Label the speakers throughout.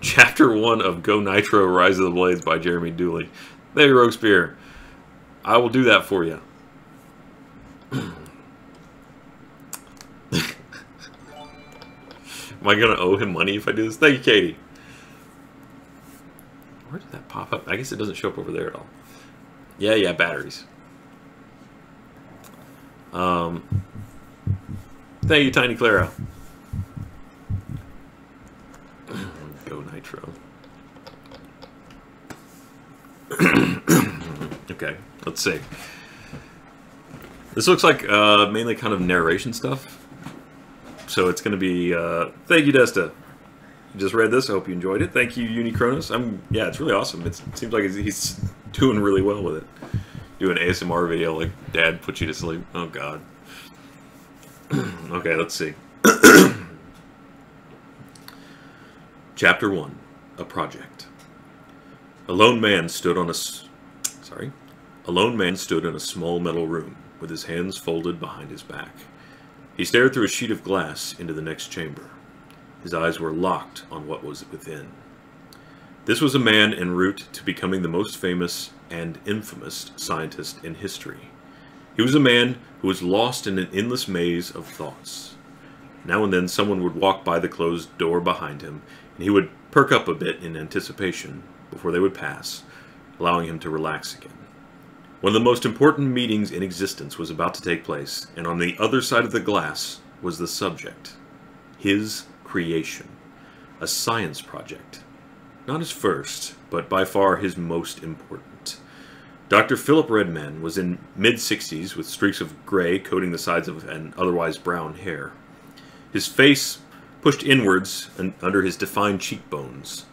Speaker 1: Chapter 1 of Go Nitro Rise of the Blades by Jeremy Dooley. Hey, Rogue Spear. I will do that for you. Am I going to owe him money if I do this? Thank you, Katie. Where did that pop up? I guess it doesn't show up over there at all. Yeah, batteries. Thank you, Tiny Clara. Go Nitro. Okay, let's see. This looks like mainly kind of narration stuff. So it's going to be... thank you, Desta. You just read this. I hope you enjoyed it. Thank you, Unicronos. Yeah, it's really awesome. It seems like he's doing really well with it. Do an ASMR video like Dad put you to sleep. Oh, God. Okay, let's see. Chapter 1. A Project. A lone man stood in a small metal room, with his hands folded behind his back. He stared through a sheet of glass into the next chamber. His eyes were locked on what was within. This was a man en route to becoming the most famous and infamous scientist in history. He was a man who was lost in an endless maze of thoughts. Now and then someone would walk by the closed door behind him, and he would perk up a bit in anticipation before they would pass, allowing him to relax again. One of the most important meetings in existence was about to take place, and on the other side of the glass was the subject. His creation. A science project. Not his first, but by far his most important. Dr. Philip Redman was in mid-60s with streaks of gray coating the sides of an otherwise brown hair. His face pushed inwards and under his defined cheekbones.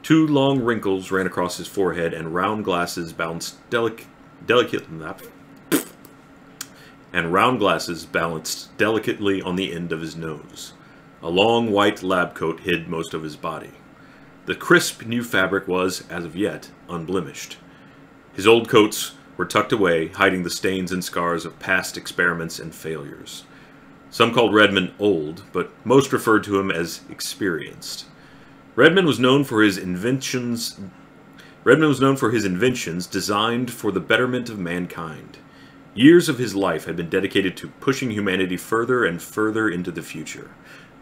Speaker 1: 2 long wrinkles ran across his forehead, and round glasses balanced delicately on the end of his nose. A long white lab coat hid most of his body. The crisp new fabric was, as of yet, unblemished. His old coats were tucked away, hiding the stains and scars of past experiments and failures. Some called Redman old, but most referred to him as experienced. Redman was known for his inventions designed for the betterment of mankind. Years of his life had been dedicated to pushing humanity further and further into the future,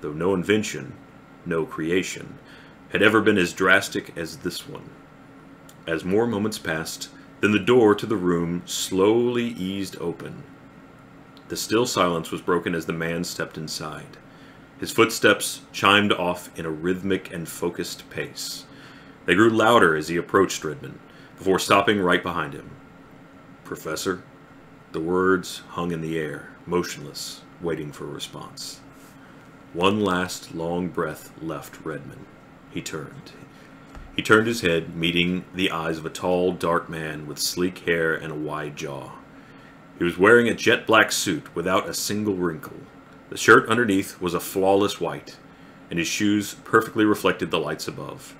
Speaker 1: though no invention, no creation, had ever been as drastic as this one. As more moments passed, then the door to the room slowly eased open. The still silence was broken as the man stepped inside. His footsteps chimed off in a rhythmic and focused pace. They grew louder as he approached Redman, before stopping right behind him. "Professor?" The words hung in the air, motionless, waiting for a response. One last long breath left Redman. He turned. He turned his head, meeting the eyes of a tall, dark man with sleek hair and a wide jaw. He was wearing a jet black suit without a single wrinkle. The shirt underneath was a flawless white, and his shoes perfectly reflected the lights above.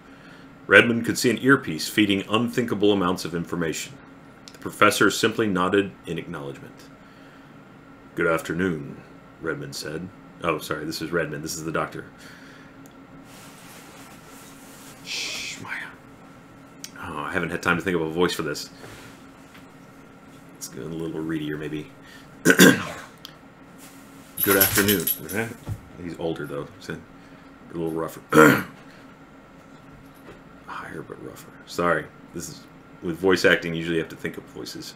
Speaker 1: Redman could see an earpiece feeding unthinkable amounts of information. The professor simply nodded in acknowledgement. "Good afternoon," Redman said. Oh, sorry, this is Redman. This is the doctor. Shh, Maya. Oh, I haven't had time to think of a voice for this. Let's go a little readier, maybe. Good afternoon. He's older, though, so a little rougher. Higher but rougher. Sorry. This is with voice acting, usually you have to think of voices.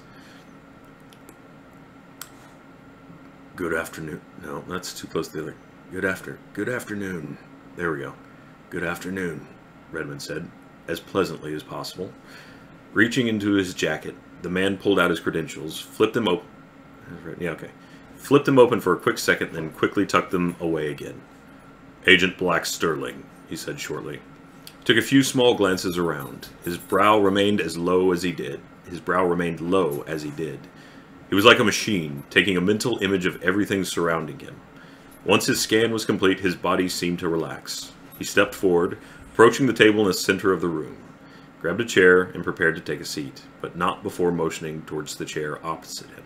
Speaker 1: Good afternoon. No, that's too close to the other. Good afternoon. There we go. Good afternoon, Redman said, as pleasantly as possible. Reaching into his jacket, the man pulled out his credentials, flipped them open. Yeah, okay. Flipped them open for a quick second, then quickly tucked them away again. "Agent Black Sterling," he said shortly. He took a few small glances around. His brow remained low as he did. He was like a machine, taking a mental image of everything surrounding him. Once his scan was complete, his body seemed to relax. He stepped forward, approaching the table in the center of the room, grabbed a chair, and prepared to take a seat, but not before motioning towards the chair opposite him.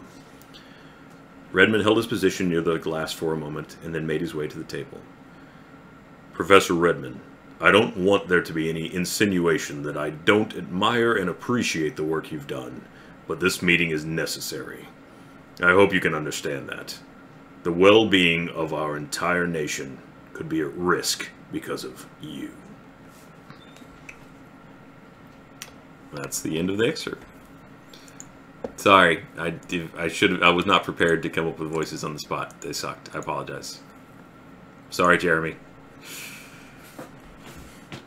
Speaker 1: Redman held his position near the glass for a moment, and then made his way to the table. "Professor Redman, I don't want there to be any insinuation that I don't admire and appreciate the work you've done, but this meeting is necessary. I hope you can understand that. The well-being of our entire nation could be at risk because of you. That's the end of the excerpt. Sorry, I was not prepared to come up with voices on the spot. They sucked. I apologize. Sorry, Jeremy.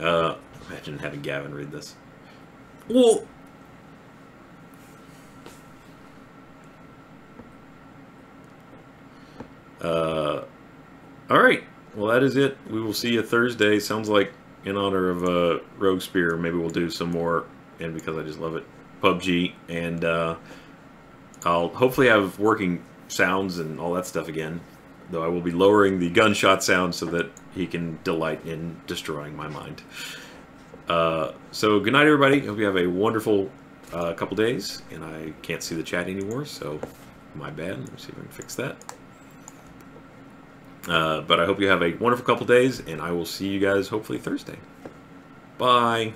Speaker 1: Imagine having Gavin read this. Well, all right. Well, that is it. We will see you Thursday. Sounds like in honor of Rogue Spear, maybe we'll do some more, and because I just love it, PUBG, and I'll hopefully have working sounds and all that stuff again, though I will be lowering the gunshot sound so that he can delight in destroying my mind. So good night, everybody. Hope you have a wonderful couple days, and I can't see the chat anymore, so my bad. Let me see if I can fix that. But I hope you have a wonderful couple days, and I will see you guys hopefully Thursday. Bye.